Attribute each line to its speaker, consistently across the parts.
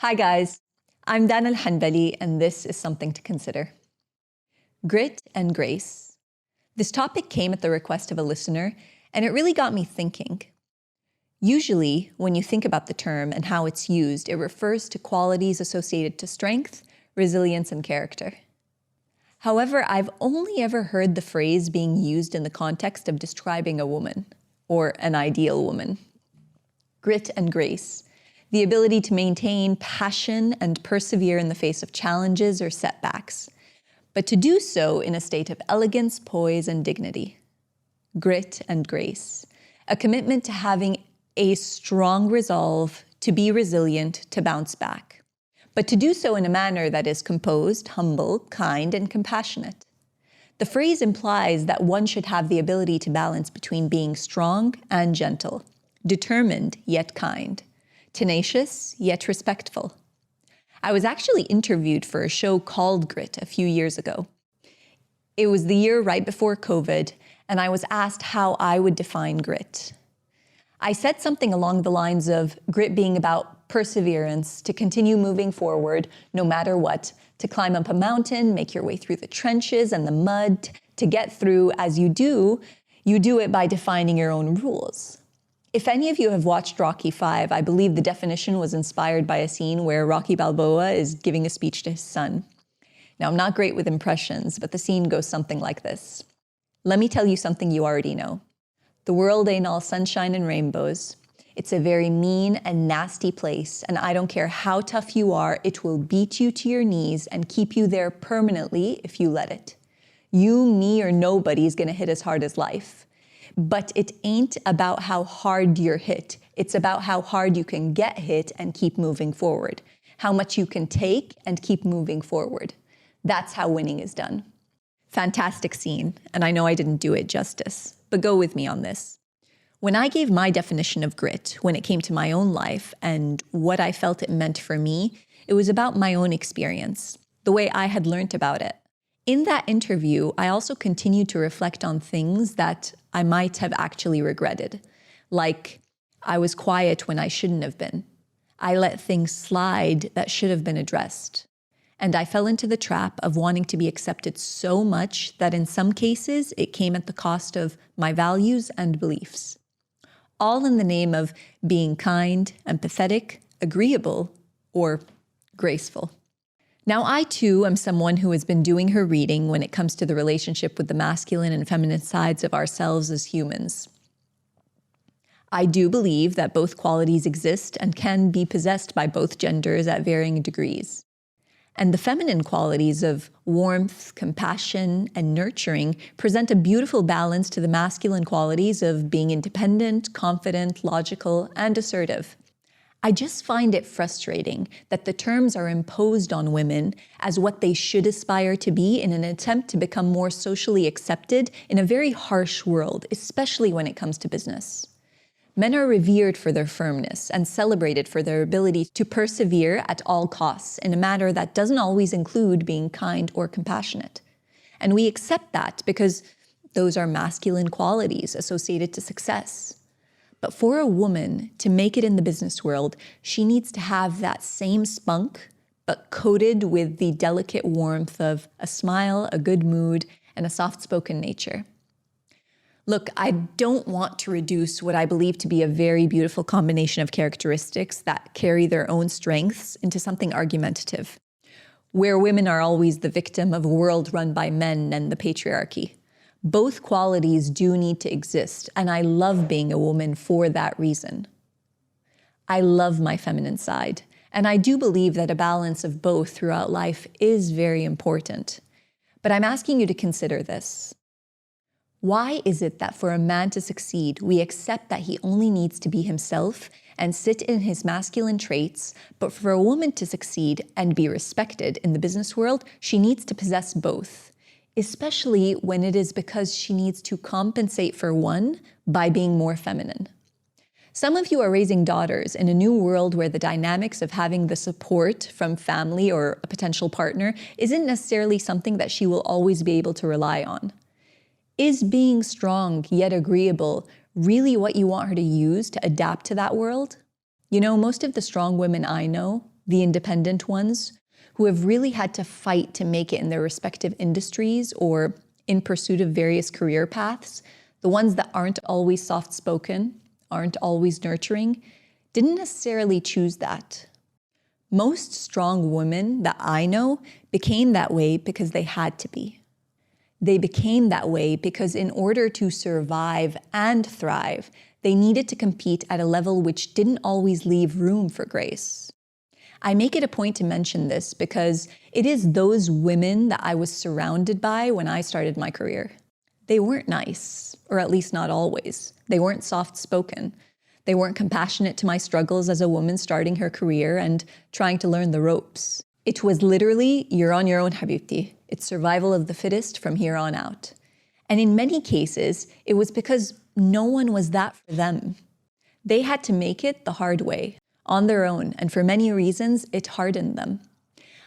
Speaker 1: Hi guys, I'm Dan Al-Hanbali and this is Something to Consider. Grit and grace. This topic came at the request of a listener and it really got me thinking. Usually, when you think about the term and how it's used, it refers to qualities associated to strength, resilience, and character. However, I've only ever heard the phrase being used in the context of describing a woman, or an ideal woman. Grit and grace. The ability to maintain passion and persevere in the face of challenges or setbacks, but to do so in a state of elegance, poise, and dignity. Grit and grace. A commitment to having a strong resolve, to be resilient, to bounce back, but to do so in a manner that is composed, humble, kind, and compassionate. The phrase implies that one should have the ability to balance between being strong and gentle, determined yet kind, tenacious yet respectful. I was actually interviewed for a show called Grit a few years ago. It was the year right before COVID, and I was asked how I would define grit. I said something along the lines of grit being about perseverance, to continue moving forward no matter what, to climb up a mountain, make your way through the trenches and the mud, to get through. As you do it by defining your own rules. If any of you have watched Rocky V, I believe the definition was inspired by a scene where Rocky Balboa is giving a speech to his son. Now, I'm not great with impressions, but the scene goes something like this. Let me tell you something you already know. The world ain't all sunshine and rainbows. It's a very mean and nasty place, and I don't care how tough you are, it will beat you to your knees and keep you there permanently if you let it. You, me, or nobody is gonna hit as hard as life. But it ain't about how hard you're hit. It's about how hard you can get hit and keep moving forward. How much you can take and keep moving forward. That's how winning is done. Fantastic scene, and I know I didn't do it justice, but go with me on this. When I gave my definition of grit, when it came to my own life and what I felt it meant for me, it was about my own experience, the way I had learned about it. In that interview, I also continued to reflect on things that I might have actually regretted. Like, I was quiet when I shouldn't have been. I let things slide that should have been addressed. And I fell into the trap of wanting to be accepted so much that in some cases, it came at the cost of my values and beliefs. All in the name of being kind, empathetic, agreeable, or graceful. Now, I too am someone who has been doing her reading when it comes to the relationship with the masculine and feminine sides of ourselves as humans. I do believe that both qualities exist and can be possessed by both genders at varying degrees. And the feminine qualities of warmth, compassion, and nurturing present a beautiful balance to the masculine qualities of being independent, confident, logical, and assertive. I just find it frustrating that the terms are imposed on women as what they should aspire to be in an attempt to become more socially accepted in a very harsh world, especially when it comes to business. Men are revered for their firmness and celebrated for their ability to persevere at all costs in a manner that doesn't always include being kind or compassionate. And we accept that because those are masculine qualities associated to success. But for a woman to make it in the business world, she needs to have that same spunk, but coated with the delicate warmth of a smile, a good mood, and a soft-spoken nature. Look, I don't want to reduce what I believe to be a very beautiful combination of characteristics that carry their own strengths into something argumentative, where women are always the victim of a world run by men and the patriarchy. Both qualities do need to exist, and I love being a woman for that reason. I love my feminine side, and I do believe that a balance of both throughout life is very important. But I'm asking you to consider this. Why is it that for a man to succeed, we accept that he only needs to be himself and sit in his masculine traits, but for a woman to succeed and be respected in the business world, she needs to possess both? Especially when it is because she needs to compensate for one by being more feminine. Some of you are raising daughters in a new world where the dynamics of having the support from family or a potential partner isn't necessarily something that she will always be able to rely on. Is being strong yet agreeable really what you want her to use to adapt to that world? You know, most of the strong women I know the independent ones, who have really had to fight to make it in their respective industries or in pursuit of various career paths, the ones that aren't always soft-spoken, aren't always nurturing, didn't necessarily choose that. Most strong women that I know became that way because they had to be. They became that way because in order to survive and thrive, they needed to compete at a level which didn't always leave room for grace. I make it a point to mention this because it is those women that I was surrounded by when I started my career. They weren't nice, or at least not always. They weren't soft-spoken. They weren't compassionate to my struggles as a woman starting her career and trying to learn the ropes. It was literally, you're on your own, habibti. It's survival of the fittest from here on out. And in many cases, it was because no one was that for them. They had to make it the hard way, on their own, and for many reasons, it hardened them.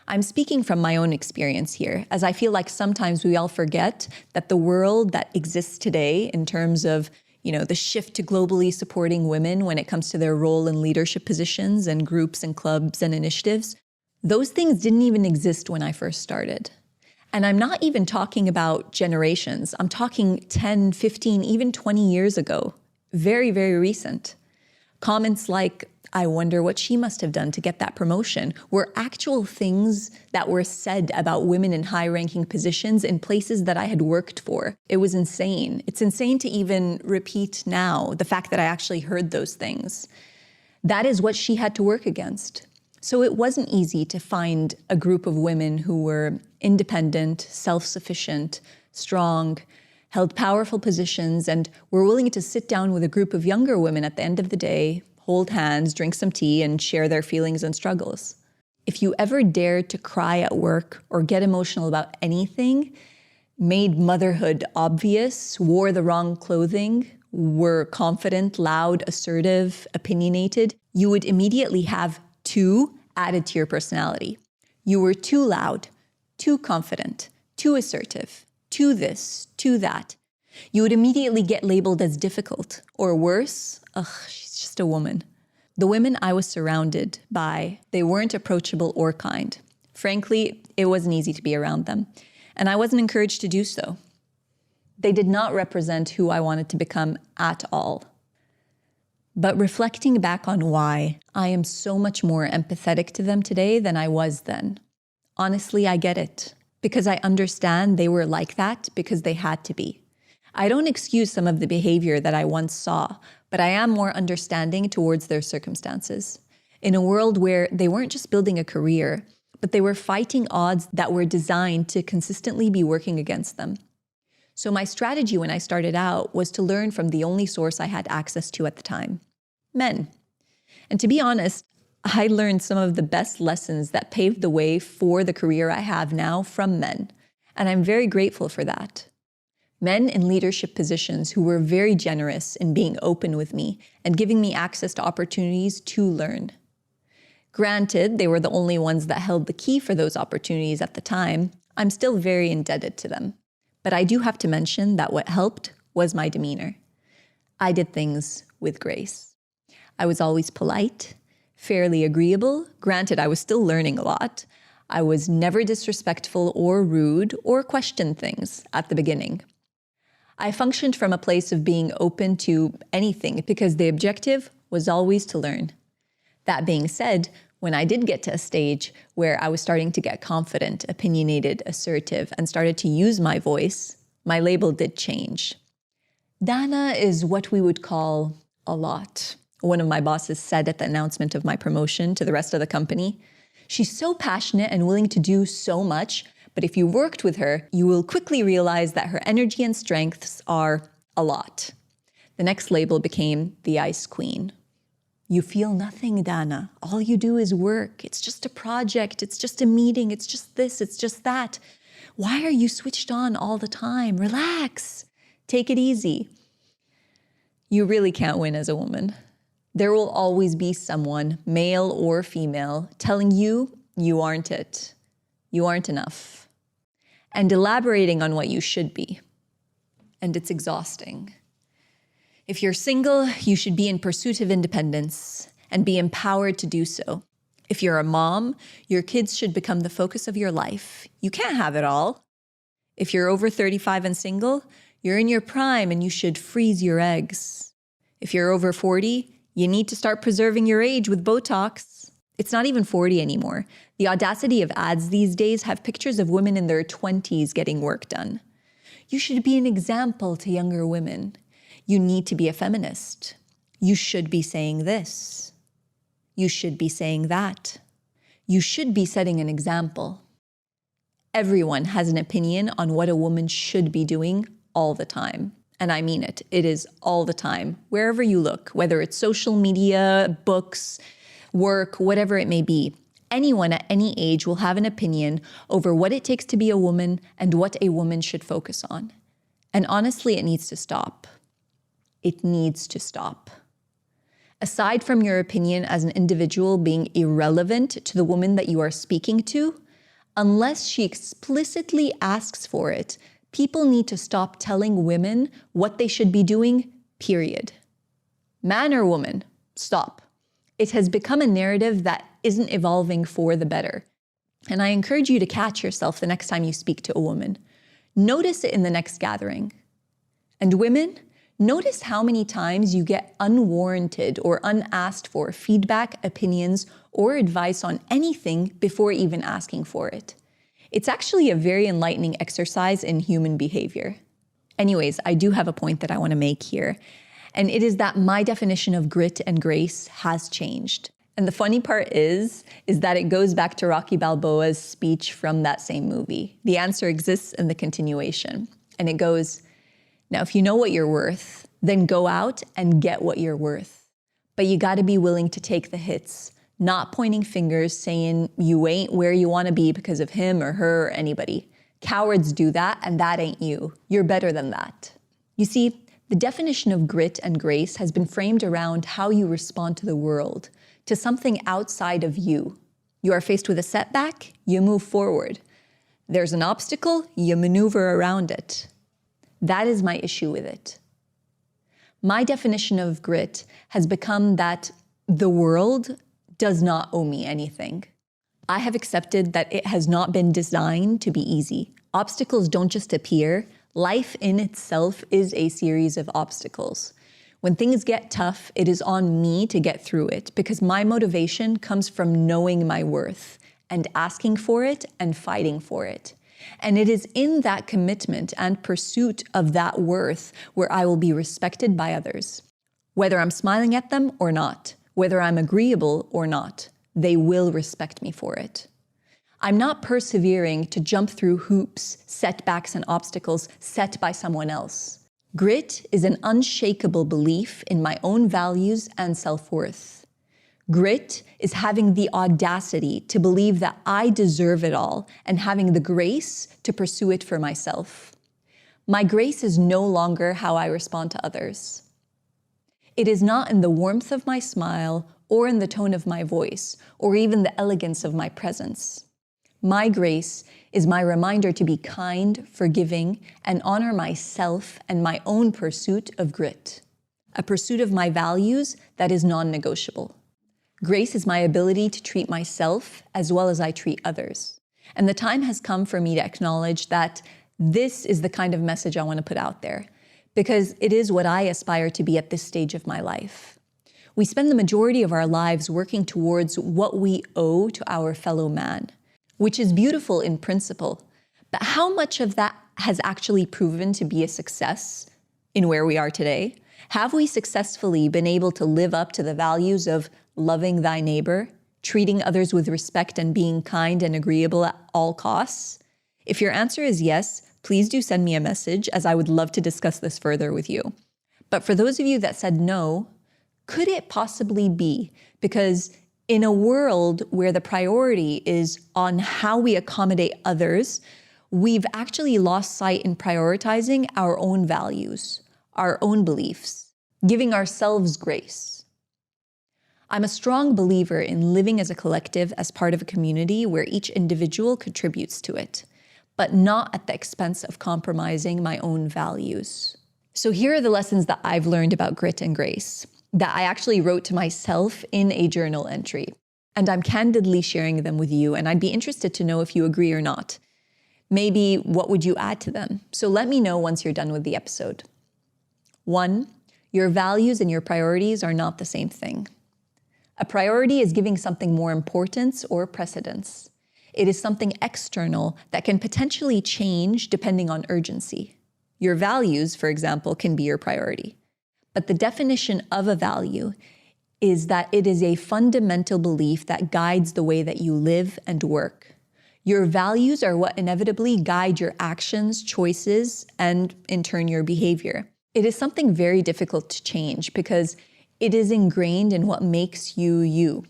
Speaker 1: I'm speaking from my own experience here, as I feel like sometimes we all forget that the world that exists today in terms of, the shift to globally supporting women when it comes to their role in leadership positions and groups and clubs and initiatives, those things didn't even exist when I first started. And I'm not even talking about generations. I'm talking 10, 15, even 20 years ago. Very, very recent. Comments like, I wonder what she must have done to get that promotion, were actual things that were said about women in high-ranking positions in places that I had worked for. It was insane. It's insane to even repeat now, the fact that I actually heard those things. That is what she had to work against. So it wasn't easy to find a group of women who were independent, self-sufficient, strong, held powerful positions, and were willing to sit down with a group of younger women at the end of the day, hold hands, drink some tea, and share their feelings and struggles. If you ever dared to cry at work or get emotional about anything, made motherhood obvious, wore the wrong clothing, were confident, loud, assertive, opinionated, you would immediately have "too" added to your personality. You were too loud, too confident, too assertive, too this, too that. You would immediately get labeled as difficult, or worse, she's just a woman. The women I was surrounded by, they weren't approachable or kind. Frankly, it wasn't easy to be around them, and I wasn't encouraged to do so. They did not represent who I wanted to become at all. But reflecting back on why, I am so much more empathetic to them today than I was then. Honestly, I get it, because I understand they were like that because they had to be. I don't excuse some of the behavior that I once saw, but I am more understanding towards their circumstances. In a world where they weren't just building a career, but they were fighting odds that were designed to consistently be working against them. So my strategy when I started out was to learn from the only source I had access to at the time: men. And to be honest, I learned some of the best lessons that paved the way for the career I have now from men, and I'm very grateful for that. Men in leadership positions who were very generous in being open with me and giving me access to opportunities to learn. Granted, they were the only ones that held the key for those opportunities at the time. I'm still very indebted to them. But I do have to mention that what helped was my demeanor. I did things with grace. I was always polite, fairly agreeable. Granted, I was still learning a lot. I was never disrespectful or rude or questioned things at the beginning. I functioned from a place of being open to anything because the objective was always to learn. That being said, when I did get to a stage where I was starting to get confident, opinionated, assertive, and started to use my voice, my label did change. Dana is what we would call a lot. One of my bosses said at the announcement of my promotion to the rest of the company, she's so passionate and willing to do so much, but if you worked with her, you will quickly realize that her energy and strengths are a lot. The next label became the Ice Queen. You feel nothing, Dana. All you do is work. It's just a project. It's just a meeting. It's just this. It's just that. Why are you switched on all the time? Relax. Take it easy. You really can't win as a woman. There will always be someone, male or female, telling you you aren't it. You aren't enough. And elaborating on what you should be. And it's exhausting. If you're single, you should be in pursuit of independence and be empowered to do so. If you're a mom, your kids should become the focus of your life. You can't have it all. If you're over 35 and single, you're in your prime and you should freeze your eggs. If you're over 40, you need to start preserving your age with Botox. It's not even 40 anymore. The audacity of ads these days have pictures of women in their 20s getting work done. You should be an example to younger women. You need to be a feminist. You should be saying this. You should be saying that. You should be setting an example. Everyone has an opinion on what a woman should be doing all the time. And I mean it. It is all the time, wherever you look, whether it's social media, books, work, whatever it may be. Anyone at any age will have an opinion over what it takes to be a woman and what a woman should focus on. And honestly, it needs to stop. It needs to stop. Aside from your opinion as an individual being irrelevant to the woman that you are speaking to, unless she explicitly asks for it, people need to stop telling women what they should be doing, period. Man or woman, stop. It has become a narrative that isn't evolving for the better. And I encourage you to catch yourself the next time you speak to a woman. Notice it in the next gathering. And women, notice how many times you get unwarranted or unasked for feedback, opinions, or advice on anything before even asking for it. It's actually a very enlightening exercise in human behavior. Anyways, I do have a point that I want to make here, and it is that my definition of grit and grace has changed. And the funny part is that it goes back to Rocky Balboa's speech from that same movie. The answer exists in the continuation, and it goes, "Now, if you know what you're worth, then go out and get what you're worth. But you got to be willing to take the hits, not pointing fingers saying you ain't where you want to be because of him or her or anybody. Cowards do that, and that ain't you. You're better than that." You see, the definition of grit and grace has been framed around how you respond to the world, to something outside of you. You are faced with a setback, you move forward. There's an obstacle, you maneuver around it. That is my issue with it. My definition of grit has become that the world does not owe me anything. I have accepted that it has not been designed to be easy. Obstacles don't just appear. Life in itself is a series of obstacles. When things get tough, it is on me to get through it because my motivation comes from knowing my worth and asking for it and fighting for it. And it is in that commitment and pursuit of that worth where I will be respected by others. Whether I'm smiling at them or not, whether I'm agreeable or not, they will respect me for it. I'm not persevering to jump through hoops, setbacks, and obstacles set by someone else. Grit is an unshakable belief in my own values and self-worth. Grit is having the audacity to believe that I deserve it all and having the grace to pursue it for myself. My grace is no longer how I respond to others. It is not in the warmth of my smile or in the tone of my voice or even the elegance of my presence. My grace is my reminder to be kind, forgiving, and honor myself and my own pursuit of grit, a pursuit of my values that is non-negotiable. Grace is my ability to treat myself as well as I treat others. And the time has come for me to acknowledge that this is the kind of message I want to put out there, because it is what I aspire to be at this stage of my life. We spend the majority of our lives working towards what we owe to our fellow man, which is beautiful in principle, but how much of that has actually proven to be a success in where we are today? Have we successfully been able to live up to the values of loving thy neighbor, treating others with respect and being kind and agreeable at all costs? If your answer is yes, please do send me a message as I would love to discuss this further with you. But for those of you that said no, could it possibly be because in a world where the priority is on how we accommodate others, we've actually lost sight in prioritizing our own values, our own beliefs, giving ourselves grace? I'm a strong believer in living as a collective as part of a community where each individual contributes to it, but not at the expense of compromising my own values. So here are the lessons that I've learned about grit and grace that I actually wrote to myself in a journal entry. and I'm candidly sharing them with you, and I'd be interested to know if you agree or not. Maybe what would you add to them? So let me know once you're done with the episode. 1, your values and your priorities are not the same thing. A priority is giving something more importance or precedence. It is something external that can potentially change depending on urgency. Your values, for example, can be your priority. But the definition of a value is that it is a fundamental belief that guides the way that you live and work. Your values are what inevitably guide your actions, choices, and in turn your behavior. It is something very difficult to change because it is ingrained in what makes you you.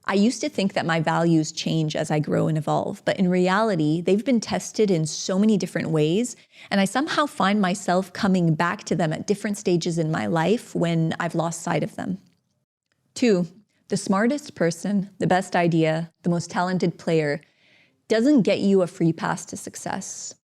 Speaker 1: I used to think that my values change as I grow and evolve, but in reality, they've been tested in so many different ways, and I somehow find myself coming back to them at different stages in my life when I've lost sight of them. 2, the smartest person, the best idea, the most talented player doesn't get you a free pass to success.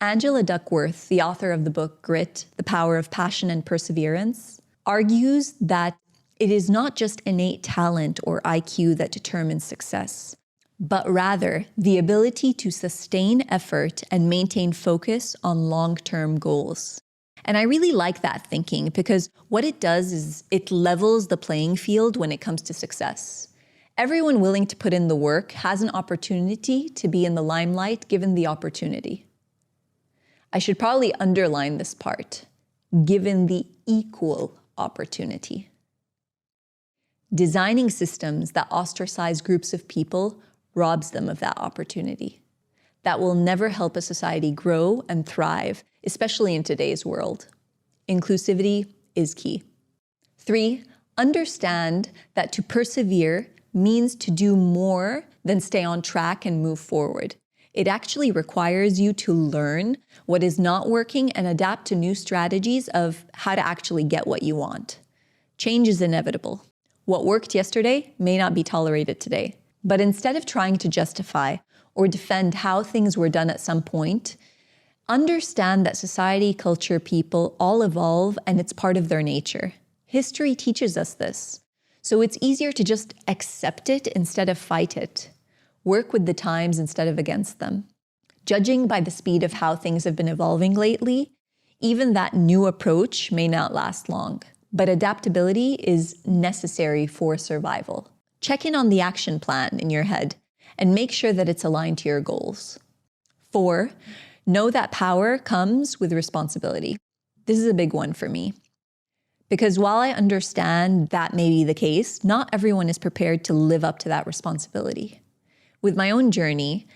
Speaker 1: Angela Duckworth, the author of the book Grit, The Power of Passion and Perseverance, argues that it is not just innate talent or IQ that determines success, but rather the ability to sustain effort and maintain focus on long-term goals. And I really like that thinking because what it does is it levels the playing field when it comes to success. Everyone willing to put in the work has an opportunity to be in the limelight given the opportunity. I should probably underline this part, given the equal opportunity. Designing systems that ostracize groups of people robs them of that opportunity. That will never help a society grow and thrive, especially in today's world. Inclusivity is key. 3, understand that to persevere means to do more than stay on track and move forward. It actually requires you to learn what is not working and adapt to new strategies of how to actually get what you want. Change is inevitable. What worked yesterday may not be tolerated today. But instead of trying to justify or defend how things were done at some point, understand that society, culture, people all evolve and it's part of their nature. History teaches us this. So it's easier to just accept it instead of fight it. Work with the times instead of against them. Judging by the speed of how things have been evolving lately, even that new approach may not last long. But adaptability is necessary for survival. Check in on the action plan in your head and make sure that it's aligned to your goals. 4, know that power comes with responsibility. This is a big one for me. Because while I understand that may be the case, not everyone is prepared to live up to that responsibility. With my own journey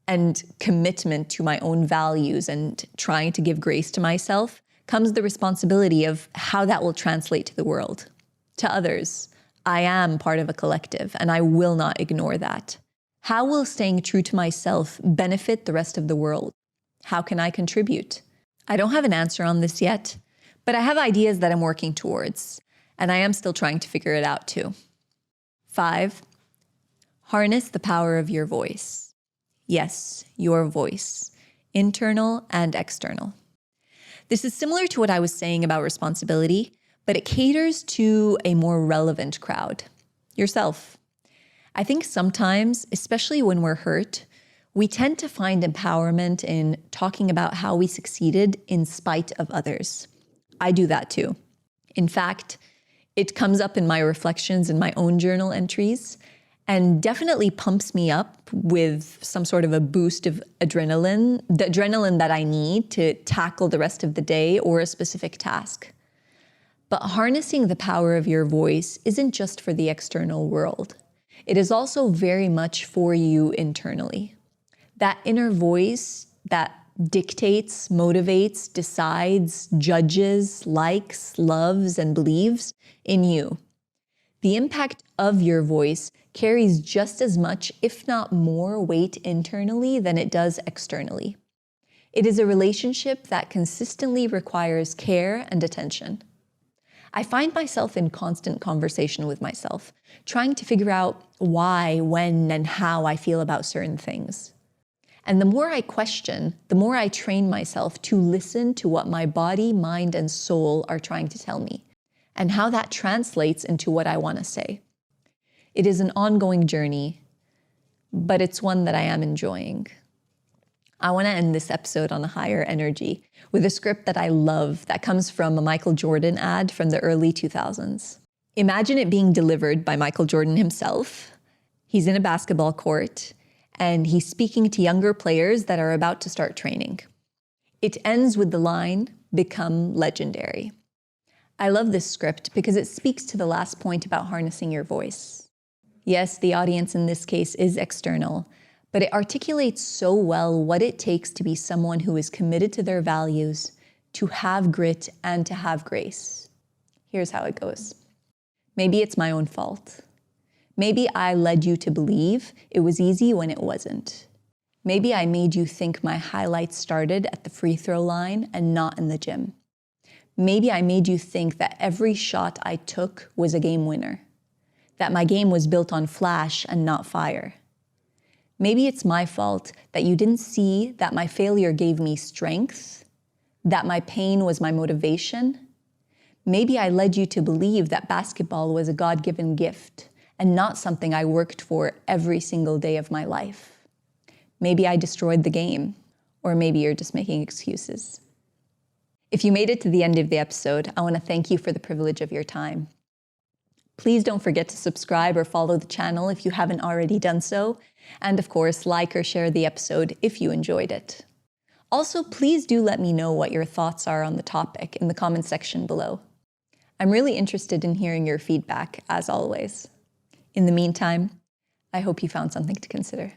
Speaker 1: and commitment to my own values and trying to give grace to myself comes the responsibility of how that will translate to the world, to others. I am part of a collective and I will not ignore that. How will staying true to myself benefit the rest of the world? How can I contribute? I don't have an answer on this yet, but I have ideas that I'm working towards, and I am still trying to figure it out too. 5, harness the power of your voice. Yes, your voice, internal and external. This is similar to what I was saying about responsibility, but it caters to a more relevant crowd, yourself. I think sometimes, especially when we're hurt, we tend to find empowerment in talking about how we succeeded in spite of others. I do that too. In fact, it comes up in my reflections in my own journal entries and definitely pumps me up with some sort of a boost of adrenaline, the adrenaline that I need to tackle the rest of the day or a specific task. But harnessing the power of your voice isn't just for the external world. It is also very much for you internally. That inner voice that dictates, motivates, decides, judges, likes, loves, and believes in you. The impact of your voice carries just as much, if not more, weight internally than it does externally. It is a relationship that consistently requires care and attention. I find myself in constant conversation with myself, trying to figure out why, when, and how I feel about certain things. And the more I question, the more I train myself to listen to what my body, mind, and soul are trying to tell me, and how that translates into what I want to say. It is an ongoing journey, but it's one that I am enjoying. I want to end this episode on a higher energy with a script that I love that comes from a Michael Jordan ad from the early 2000s. Imagine it being delivered by Michael Jordan himself. He's in a basketball court and he's speaking to younger players that are about to start training. It ends with the line, "Become legendary." I love this script because it speaks to the last point about harnessing your voice. Yes, the audience in this case is external, but it articulates so well what it takes to be someone who is committed to their values, to have grit, and to have grace. Here's how it goes. Maybe it's my own fault. Maybe I led you to believe it was easy when it wasn't. Maybe I made you think my highlights started at the free throw line and not in the gym. Maybe I made you think that every shot I took was a game winner, that my game was built on flash and not fire. Maybe it's my fault that you didn't see that my failure gave me strength, that my pain was my motivation. Maybe I led you to believe that basketball was a God-given gift and not something I worked for every single day of my life. Maybe I destroyed the game, or maybe you're just making excuses. If you made it to the end of the episode, I want to thank you for the privilege of your time. Please don't forget to subscribe or follow the channel if you haven't already done so. And of course, like or share the episode if you enjoyed it. Also, please do let me know what your thoughts are on the topic in the comment section below. I'm really interested in hearing your feedback, as always. In the meantime, I hope you found something to consider.